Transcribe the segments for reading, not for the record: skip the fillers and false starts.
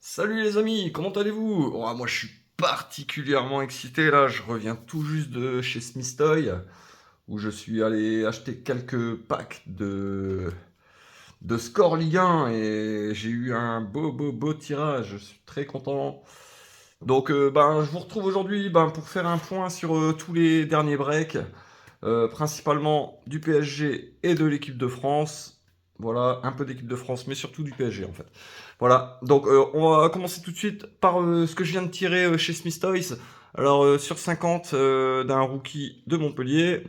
Salut les amis, comment allez-vous? Oh, moi je suis particulièrement excité là, je reviens tout juste de chez Smith Toy où je suis allé acheter quelques packs de Score Ligue 1 et j'ai eu un beau tirage, je suis très content. Donc je vous retrouve aujourd'hui pour faire un point sur tous les derniers breaks, principalement du PSG et de l'équipe de France. Voilà, un peu d'équipe de France, mais surtout du PSG en fait. Voilà, donc on va commencer tout de suite par ce que je viens de tirer chez Smith Toys. Alors sur 50 d'un rookie de Montpellier.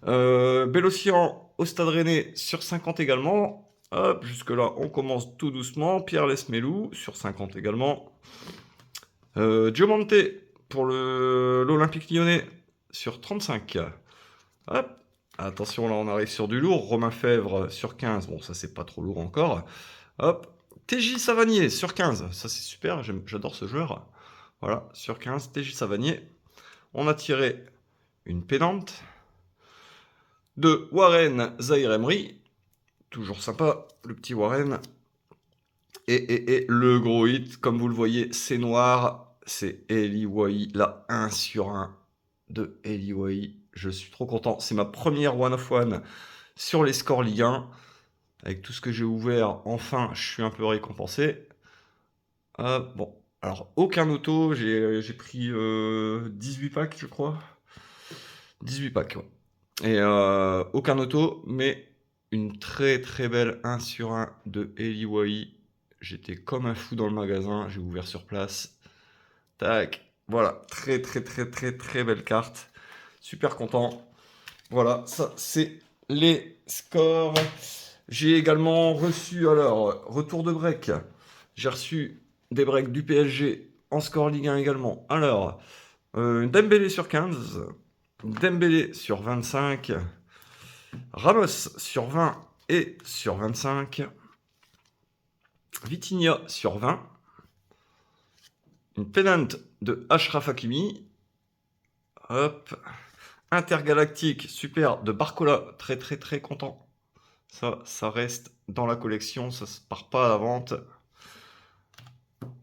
Bellocian au Stade Rennais sur 50 également. Hop, jusque-là on commence tout doucement. Pierre Lesmelou sur 50 également. Diomante pour l'Olympique Lyonnais sur 35. Hop. Attention, là on arrive sur du lourd. Romain Fèvre sur 15. Bon, ça c'est pas trop lourd encore. Hop. TJ Savanier sur 15. Ça c'est super, j'adore ce joueur. Voilà, sur 15, TJ Savanier. On a tiré une pénante de Warren Zahir Emery. Toujours sympa, le petit Warren. Et le gros hit, comme vous le voyez, c'est noir. C'est Eli Wahi, la 1 sur 1 de Eli Wahi. Je suis trop content. C'est ma première one of one sur les scores Ligue 1. Avec tout ce que j'ai ouvert, enfin, je suis un peu récompensé. Bon, alors, aucun auto. J'ai pris 18 packs, je crois. 18 packs, ouais. Et aucun auto, mais une très belle 1 sur 1 de Eli Wahi. J'étais comme un fou dans le magasin, j'ai ouvert sur place. Tac, voilà, très belle carte. Super content. Voilà, ça c'est les scores. J'ai également reçu, alors, retour de break. J'ai reçu des breaks du PSG en score Ligue 1 également. Alors, Dembélé sur 15, Dembélé sur 25, Ramos sur 20 et sur 25, Vitinha sur 20, une pénante de Achraf Hakimi, hop, Intergalactique, super, de Barcola, très content. Ça reste dans la collection, ça se part pas à la vente.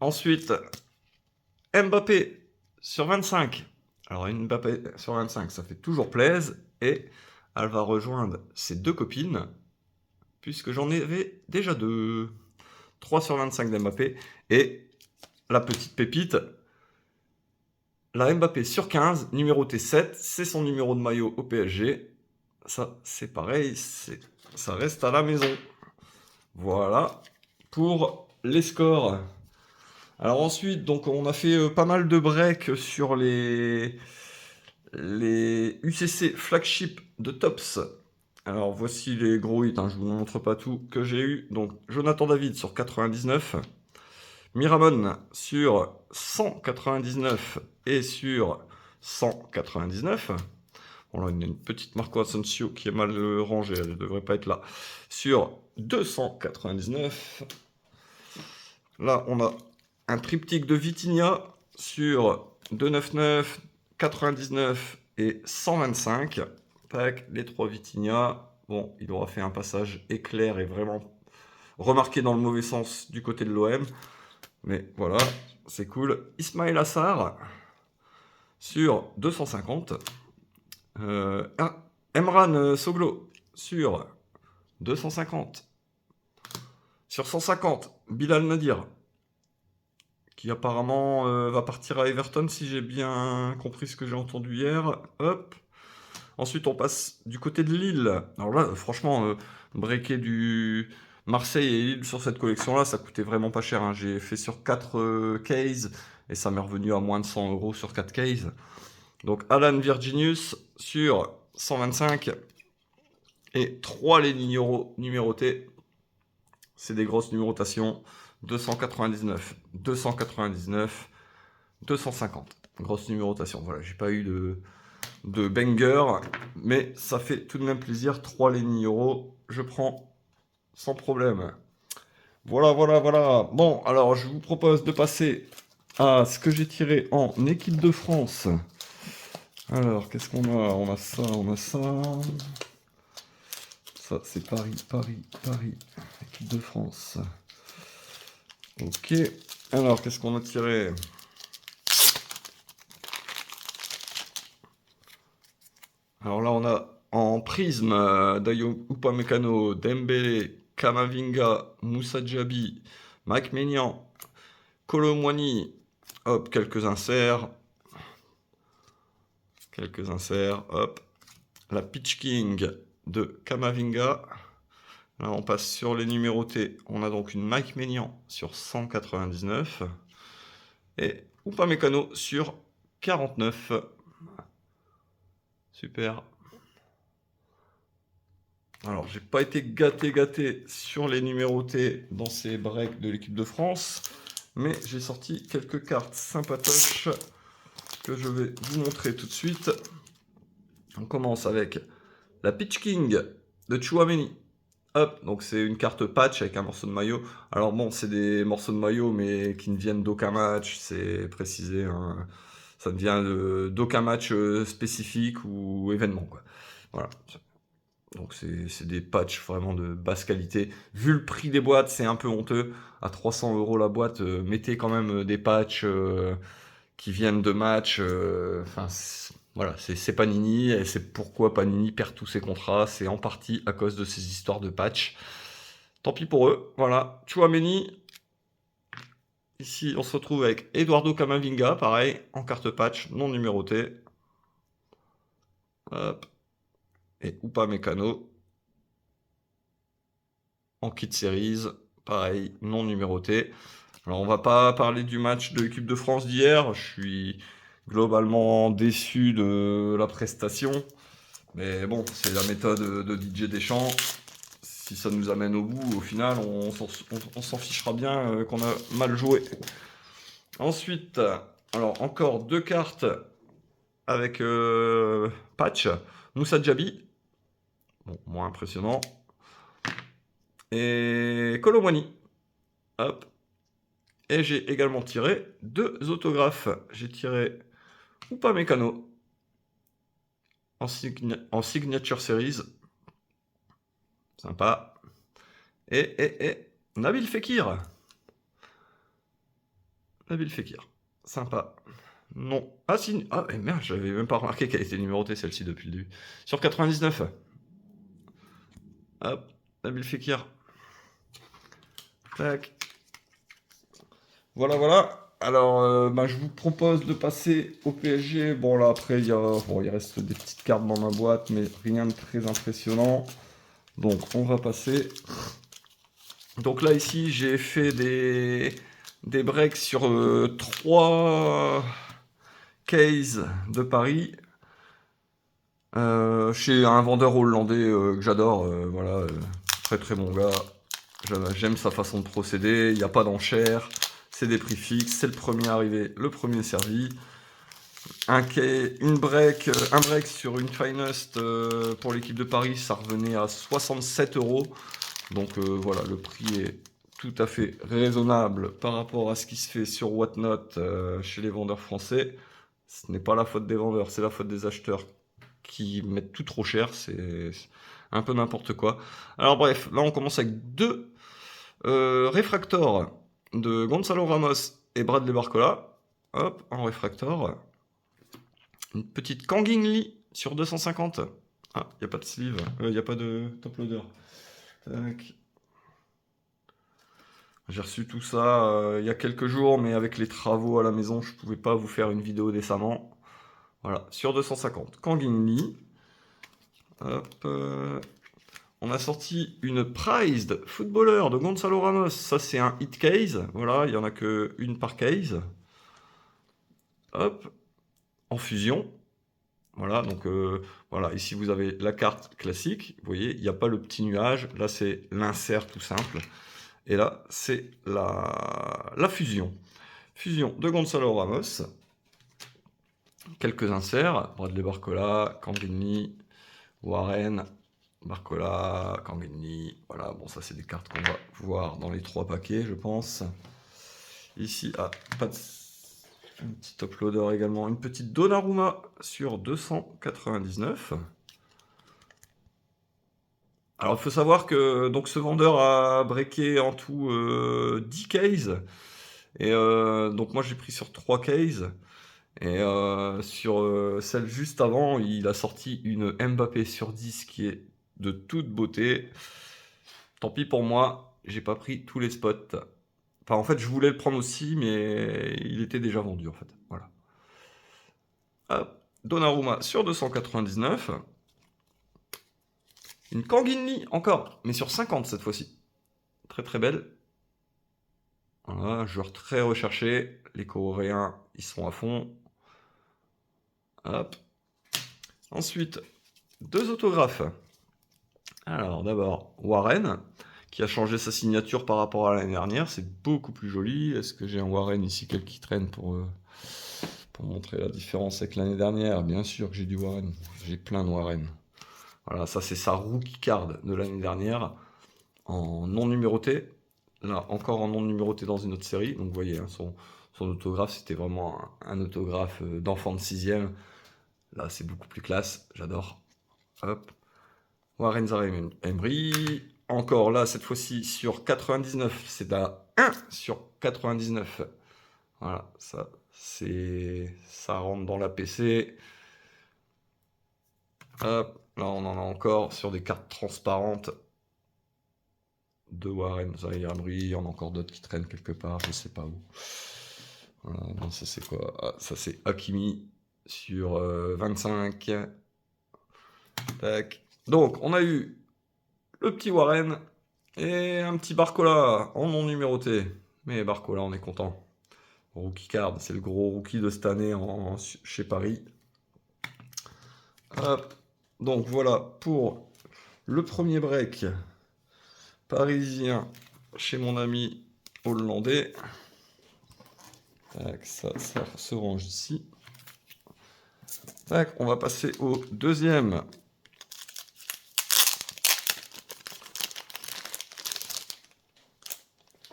Ensuite, Mbappé sur 25. Alors Mbappé sur 25, ça fait toujours plaisir. Et elle va rejoindre ses deux copines, puisque j'en avais déjà deux. 3 sur 25 d'Mbappé. Et la petite pépite, la Mbappé sur 15, numéroté 7, c'est son numéro de maillot au PSG. Ça, c'est pareil, ça reste à la maison. Voilà pour les scores. Alors ensuite, donc on a fait pas mal de breaks sur les UCC flagship de Tops. Alors voici les gros hits, hein, je vous montre pas tout que j'ai eu. Donc Jonathan David sur 99, Miramon sur 199 et sur 199. Bon là, il y a une petite Marco Asensio qui est mal rangée, elle ne devrait pas être là. Sur 299. Là, on a un triptyque de Vitinha sur 299, 99 et 125. Tac, les trois Vitinha. Bon, il aura fait un passage éclair et vraiment remarqué dans le mauvais sens du côté de l'OM. Mais voilà, c'est cool. Ismaël Assar sur 250. Emran Soglo sur 250. Sur 150, Bilal Nadir, qui apparemment va partir à Everton, si j'ai bien compris ce que j'ai entendu hier. Hop. Ensuite, on passe du côté de Lille. Alors là, franchement, breaker du Marseille et Lille sur cette collection-là, ça coûtait vraiment pas cher, hein. J'ai fait sur 4 cases et ça m'est revenu à moins de 100 € sur 4 cases. Donc Alan Virginius sur 125 et 3 les numérotés. C'est des grosses numérotations. 299, 299, 250. Grosse numérotation. Voilà, j'ai pas eu de banger, mais ça fait tout de même plaisir. 3 les euros, je prends sans problème. Voilà. Bon, alors je vous propose de passer à ce que j'ai tiré en équipe de France. Alors, qu'est-ce qu'on a? On a ça. Ça, c'est Paris, équipe de France. Ok. Alors, qu'est-ce qu'on a tiré? Alors là, on a en prisme Dayo Upamecano, Dembélé, Kamavinga, Moussa Djabi, Mike Maignan, Kolo Muani. Hop, quelques inserts. Hop. La Pitch King de Kamavinga. Là, on passe sur les numérotés. On a donc une Mike Maignan sur 199 et Upamecano sur 49. Super. Alors, j'ai pas été gâté sur les numérotés dans ces breaks de l'équipe de France, mais j'ai sorti quelques cartes sympatoches que je vais vous montrer tout de suite. On commence avec la Pitch King de Tchouaméni. Hop, donc c'est une carte patch avec un morceau de maillot. Alors bon, c'est des morceaux de maillot, mais qui ne viennent d'aucun match, c'est précisé. Hein. Ça ne vient d'aucun match spécifique ou événement, quoi. Voilà. Donc c'est des patchs vraiment de basse qualité. Vu le prix des boîtes, c'est un peu honteux. À 300 € la boîte, mettez quand même des patchs qui viennent de matchs. Enfin, voilà, c'est Panini, et c'est pourquoi Panini perd tous ses contrats. C'est en partie à cause de ces histoires de patchs. Tant pis pour eux. Voilà, Tchouaméni. Ici, on se retrouve avec Eduardo Camavinga, pareil, en carte patch, non numérotée. Hop. Et Upamecano en kit series, pareil, non numéroté. Alors on va pas parler du match de l'équipe de France d'hier, je suis globalement déçu de la prestation, mais bon, c'est la méthode de DJ Deschamps. Si ça nous amène au bout, au final, on s'en fichera bien qu'on a mal joué. Ensuite, alors encore deux cartes avec patch. Moussa Djabi, bon, moins impressionnant. Et Kolo Muani. Hop. Et j'ai également tiré deux autographes. J'ai tiré Upamecano en Signature Series. Sympa. Et Nabil Fekir. Sympa. Non. Ah si. Ah merde, j'avais même pas remarqué qu'elle était numérotée celle-ci depuis le début. Sur 99. Hop. Nabil Fekir. Tac. Voilà. Alors, je vous propose de passer au PSG. Bon, là, après, il reste des petites cartes dans ma boîte, mais rien de très impressionnant. Donc, on va passer. Donc là, ici, j'ai fait des breaks sur 3 cases de Paris. Chez un vendeur hollandais que j'adore. Voilà, très très bon gars. J'aime sa façon de procéder. Il n'y a pas d'enchère. C'est des prix fixes, c'est le premier arrivé, le premier servi. Un break sur une Finest pour l'équipe de Paris, ça revenait à 67 €. Donc voilà, le prix est tout à fait raisonnable par rapport à ce qui se fait sur Whatnot chez les vendeurs français. Ce n'est pas la faute des vendeurs, c'est la faute des acheteurs qui mettent tout trop cher. C'est un peu n'importe quoi. Alors bref, là on commence avec deux réfractors de Gonzalo Ramos et Bradley Barcola. Hop, en réfractor. Une petite Kangin Lee sur 250. Ah, il n'y a pas de sleeve, il n'y a pas de top loader. Tac. J'ai reçu tout ça il y a quelques jours, mais avec les travaux à la maison, je ne pouvais pas vous faire une vidéo décemment. Voilà, sur 250. Kangin Lee. Hop. On a sorti une Prized Footballer de Gonzalo Ramos. Ça, c'est un hit case. Voilà, il n'y en a qu'une par case. Hop. En fusion. Voilà, donc voilà, ici vous avez la carte classique. Vous voyez, il n'y a pas le petit nuage. Là, c'est l'insert tout simple. Et là, c'est la fusion. Fusion de Gonzalo Ramos. Quelques inserts. Bradley Barcola, Kangin, Warren, Barcola, Kangin. Voilà, bon, ça c'est des cartes qu'on va voir dans les 3 paquets, je pense. Ici, pas de... un petit top loader également. Une petite Donnarumma sur 299. Alors, il faut savoir que donc, ce vendeur a breaké en tout 10 cases. Et donc moi j'ai pris sur 3 cases. Et sur celle juste avant, il a sorti une Mbappé sur 10 qui est de toute beauté. Tant pis pour moi, j'ai pas pris tous les spots. Enfin, en fait, je voulais le prendre aussi, mais il était déjà vendu, en fait. Voilà. Hop. Donnarumma sur 299. Une Kanginli encore, mais sur 50 cette fois-ci. Très très belle. Voilà, joueur très recherché. Les Coréens, ils sont à fond. Hop. Ensuite, 2 autographes. Alors d'abord, Warren, qui a changé sa signature par rapport à l'année dernière. C'est beaucoup plus joli. Est-ce que j'ai un Warren ici, qui traîne pour montrer la différence avec l'année dernière? Bien sûr que j'ai du Warren. J'ai plein de Warren. Voilà, ça c'est sa rookie card de l'année dernière, en non numéroté. Là, encore en non numéroté dans une autre série. Donc vous voyez, hein, son autographe, c'était vraiment un autographe d'enfant de 6ème. Là, c'est beaucoup plus classe. J'adore. Hop. Warren Zaïre-Emery. Encore là, cette fois-ci sur 99. C'est à 1 sur 99. Voilà, ça rentre dans la PC. Hop, là on en a encore sur des cartes transparentes de Warren Zaïre-Emery. Il y en a encore d'autres qui traînent quelque part, je sais pas où. Voilà, non, ça c'est quoi? Ah, ça c'est Hakimi sur 25. Tac. Donc on a eu le petit Warren et un petit Barcola en non numéroté. Mais Barcola, on est content. Rookie card, c'est le gros rookie de cette année chez Paris. Hop. Donc voilà pour le premier break parisien chez mon ami hollandais. Tac, ça se range ici. Tac, on va passer au deuxième.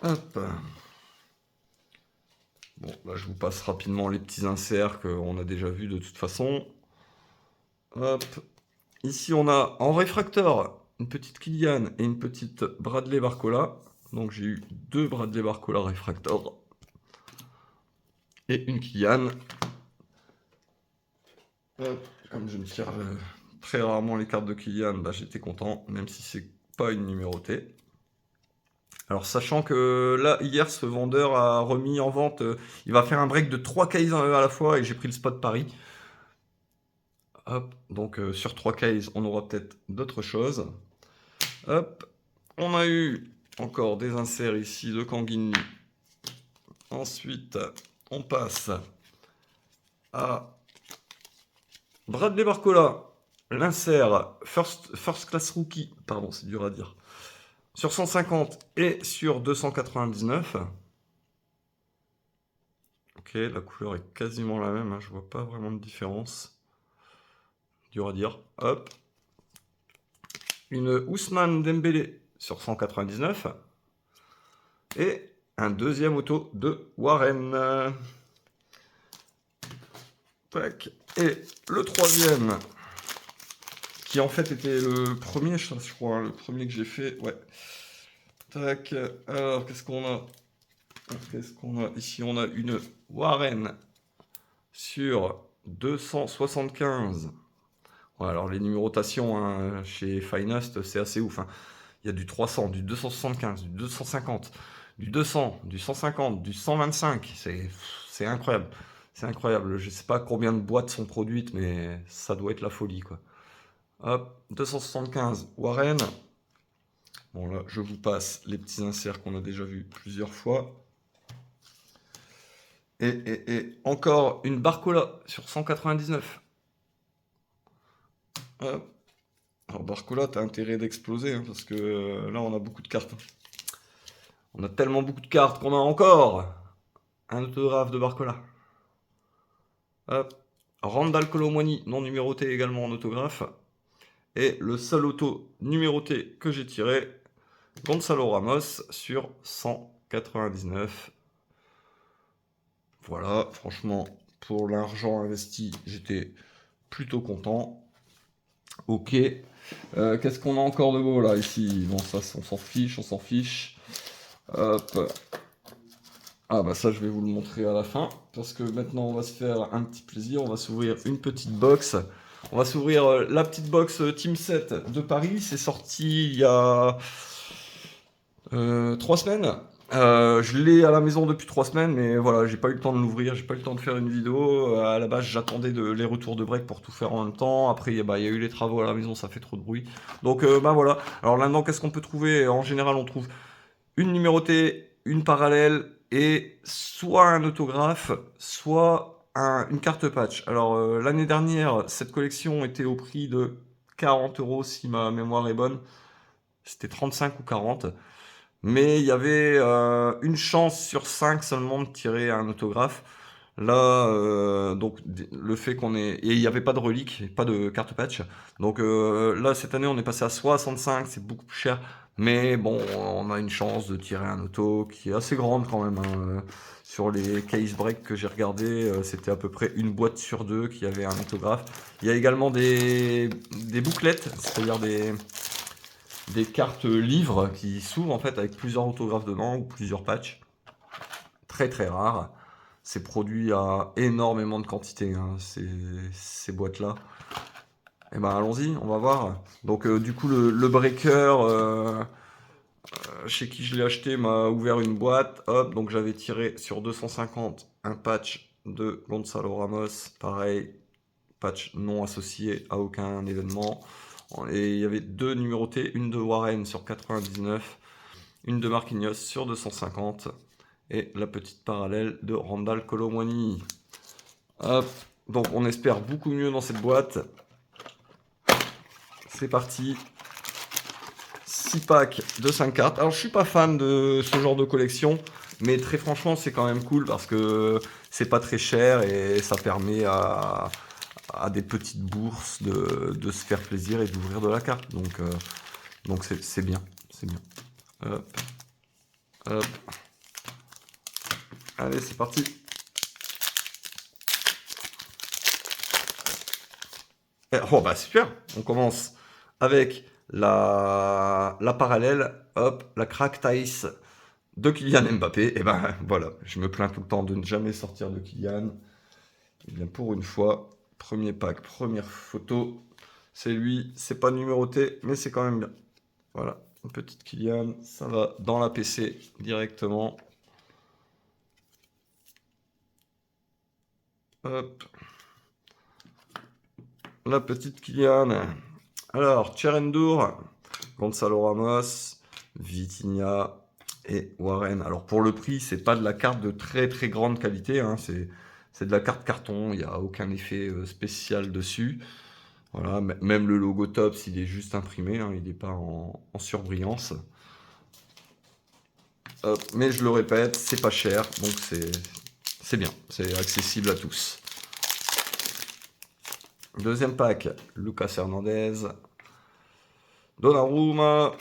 Hop. Bon, là je vous passe rapidement les petits inserts qu'on a déjà vus de toute façon. Hop. Ici on a en réfracteur une petite Kylian et une petite Bradley Barcola. Donc j'ai eu 2 Bradley Barcola réfracteur et une Kylian. Hop. Comme je me tire très rarement les cartes de Kylian, bah, j'étais content, même si c'est pas une numérotée. Alors sachant que là, hier, ce vendeur a remis en vente, il va faire un break de 3 cases à la fois et j'ai pris le spot Paris. Hop, donc sur 3 cases, on aura peut-être d'autres choses. Hop, on a eu encore des inserts ici de Kanginli. Ensuite, on passe à Bradley Barcola, l'insert first Class Rookie, pardon, c'est dur à dire, sur 150 et sur 299. Ok, la couleur est quasiment la même, hein, je vois pas vraiment de différence. Dur à dire. Hop. Une Ousmane Dembélé sur 199. Et un deuxième auto de Warren. Tac. Et le troisième, qui en fait était le premier, je crois, hein, le premier que j'ai fait. Ouais. Tac. Alors, qu'est-ce qu'on a? Ici, on a une Warren sur 275. Ouais, alors les numérotations hein, chez Finest, c'est assez ouf. Hein. Il y a du 300, du 275, du 250, du 200, du 150, du 125. C'est incroyable. C'est incroyable. Je ne sais pas combien de boîtes sont produites, mais ça doit être la folie, quoi. Hop, 275 Warren. Bon, là, je vous passe les petits inserts qu'on a déjà vus plusieurs fois. Et encore une Barcola sur 199. Hop. Alors Barcola, t'as intérêt d'exploser, hein, parce que là, on a beaucoup de cartes. On a tellement beaucoup de cartes qu'on a encore un autographe de Barcola. Hop. Randal Colomwani, non numéroté également en autographe. Et le seul auto numéroté que j'ai tiré, Gonzalo Ramos sur 199. Voilà, franchement, pour l'argent investi, j'étais plutôt content. Ok. Qu'est-ce qu'on a encore de beau là, ici? Bon, ça, on s'en fiche, on s'en fiche. Hop. Ah bah ça je vais vous le montrer à la fin, parce que maintenant on va se faire un petit plaisir, on va s'ouvrir une petite box. On va s'ouvrir la petite box Team 7 de Paris, c'est sorti il y a 3 semaines. Je l'ai à la maison depuis 3 semaines, mais voilà, j'ai pas eu le temps de l'ouvrir, j'ai pas eu le temps de faire une vidéo. À la base, j'attendais les retours de break pour tout faire en même temps. Après, il y a eu les travaux à la maison, ça fait trop de bruit. Donc, bah voilà. Alors là-dedans, qu'est-ce qu'on peut trouver? En général, on trouve une numérotée, une parallèle et soit un autographe, soit une carte patch. Alors, l'année dernière, cette collection était au prix de 40 euros si ma mémoire est bonne. C'était 35 ou 40. Mais il y avait une chance sur 5 seulement de tirer un autographe. Là, donc le fait qu'on ait... Et il n'y avait pas de relique, pas de carte patch. Donc là, cette année, on est passé à 65, c'est beaucoup plus cher. Mais bon, on a une chance de tirer un auto qui est assez grande quand même, hein. Sur les case break que j'ai regardé, c'était à peu près une boîte sur deux qui avait un autographe. Il y a également des bouclettes, c'est-à-dire des cartes livres qui s'ouvrent en fait avec plusieurs autographes dedans ou plusieurs patchs. Très très rare. C'est produit à énormément de quantité, hein, ces boîtes-là. Et ben allons-y, on va voir. Donc du coup le breaker chez qui je l'ai acheté m'a ouvert une boîte. Hop, donc j'avais tiré sur 250 un patch de Gonzalo Ramos. Pareil, patch non associé à aucun événement. Et il y avait deux numérotés, une de Warren sur 99, une de Marquinhos sur 250 et la petite parallèle de Randall Kolo Muani. Hop, donc on espère beaucoup mieux dans cette boîte. C'est parti. 6 packs de 5 cartes. Alors je suis pas fan de ce genre de collection, mais très franchement c'est quand même cool parce que c'est pas très cher et ça permet à des petites bourses de se faire plaisir et d'ouvrir de la carte. Donc c'est bien, c'est bien. Hop, hop. Allez, c'est parti. Oh bah super, on commence avec la parallèle, hop, la crack Thaïs de Kylian Mbappé. Et ben voilà, je me plains tout le temps de ne jamais sortir de Kylian. Et bien pour une fois, premier pack, première photo, c'est lui, c'est pas numéroté, mais c'est quand même bien. Voilà, une petite Kylian, ça va dans la PC directement. Hop, la petite Kylian. Alors, Cherendour, Gonzalo Ramos, Vitinha et Warren. Alors pour le prix, c'est pas de la carte de très très grande qualité, hein. C'est de la carte carton, il n'y a aucun effet spécial dessus. Voilà, même le logo Tops, il est juste imprimé, hein, il n'est pas en surbrillance. Mais je le répète, c'est pas cher, donc c'est bien, c'est accessible à tous. Deuxième pack, Lucas Hernandez, Donnarumma,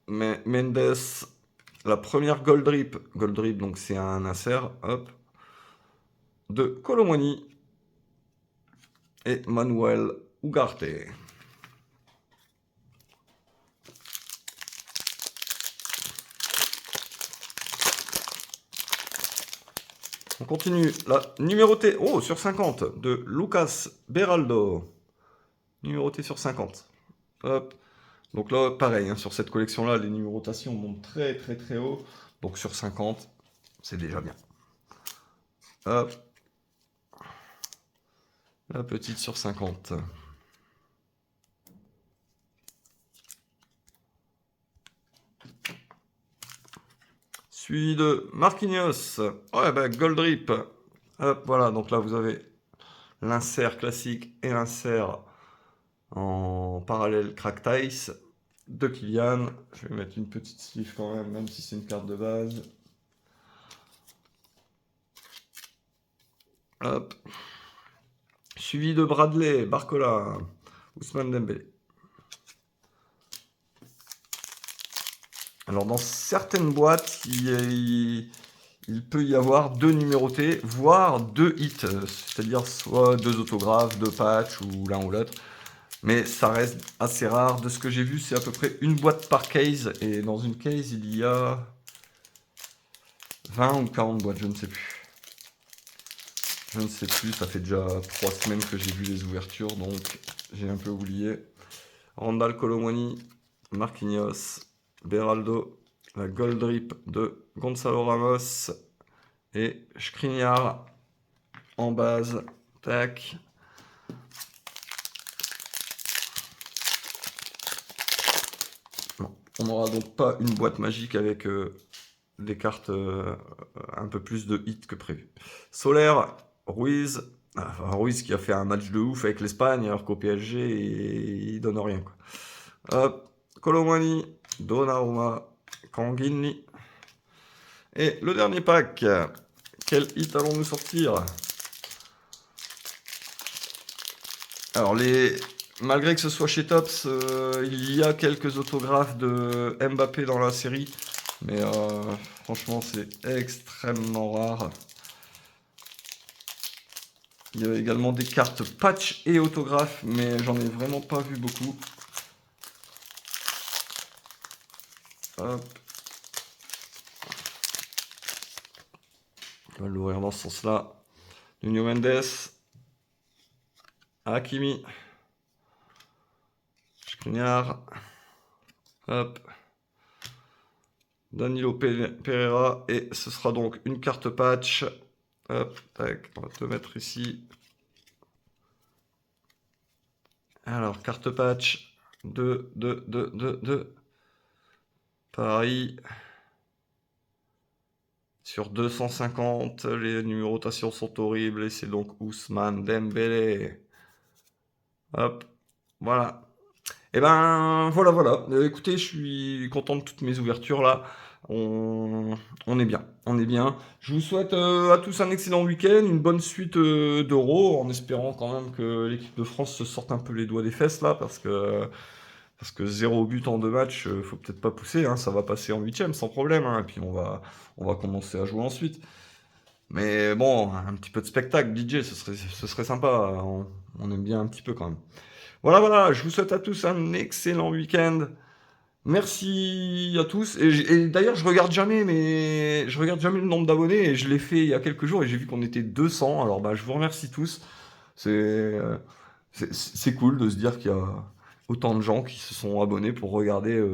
Mendes, la première Gold Drip donc c'est un insert, hop, de Kolo Muani et Manuel Ugarte. On continue, la numérotée, oh, sur 50, de Lucas Beraldo, numéroté sur 50, hop. Donc là, pareil, hein, sur cette collection-là, les numérotations montent très très très haut. Donc sur 50, c'est déjà bien. Hop. La petite sur 50. Suivi de Marquinhos. Ouais, bah, Gold Drip. Hop, voilà, donc là vous avez l'insert classique et l'insert en parallèle Crack Tice de Kylian. Je vais mettre une petite sleeve quand même, même si c'est une carte de base. Hop. Suivi de Bradley, Barcola, Ousmane Dembélé. Alors dans certaines boîtes, il peut y avoir deux numérotés, voire deux hits, c'est-à-dire soit deux autographes, deux patchs ou l'un ou l'autre. Mais ça reste assez rare. De ce que j'ai vu, c'est à peu près une boîte par case. Et dans une case, il y a 20 ou 40 boîtes, je ne sais plus. Je ne sais plus, ça fait déjà 3 semaines que j'ai vu les ouvertures, donc j'ai un peu oublié. Randall Colomwani, Marquinhos, Beraldo, la Gold Drip de Gonzalo Ramos et Skriniar en base. Tac. Non, on n'aura donc pas une boîte magique avec des cartes un peu plus de hit que prévu. Solaire, Ruiz. Enfin, Ruiz qui a fait un match de ouf avec l'Espagne alors qu'au PSG il donne rien quoi. Hop, Colomwani, Donnarumma, Kanginli. Et le dernier pack, quel hit allons-nous sortir? Alors malgré que ce soit chez Tops, il y a quelques autographes de Mbappé dans la série, mais franchement c'est extrêmement rare. Il y a également des cartes patch et autographes, mais j'en ai vraiment pas vu beaucoup. Hop. On va l'ouvrir dans ce sens-là. Nuno Mendes, Hakimi, Skriniar, hop, Danilo Pereira, et ce sera donc une carte patch. Hop, tac, on va te mettre ici. Alors, carte patch, 2. Paris. Sur 250, les numérotations sont horribles et c'est donc Ousmane Dembélé. Hop, voilà. Et ben voilà. Écoutez, je suis content de toutes mes ouvertures là. On est bien, on est bien. Je vous souhaite à tous un excellent week-end, une bonne suite d'Euro, en espérant quand même que l'équipe de France se sorte un peu les doigts des fesses là, parce que 0 but en 2 matchs, faut peut-être pas pousser, hein, ça va passer en 8ème sans problème, hein, et puis on va commencer à jouer ensuite. Mais bon, un petit peu de spectacle, DJ, ce serait sympa, on aime bien un petit peu quand même. Voilà, je vous souhaite à tous un excellent week-end. Merci à tous. Et d'ailleurs, je regarde jamais le nombre d'abonnés, et je l'ai fait il y a quelques jours et j'ai vu qu'on était 200. Alors bah, je vous remercie tous. C'est c'est cool de se dire qu'il y a autant de gens qui se sont abonnés pour regarder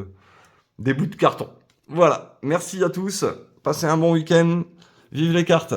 des bouts de carton. Voilà, merci à tous. Passez un bon week-end. Vive les cartes.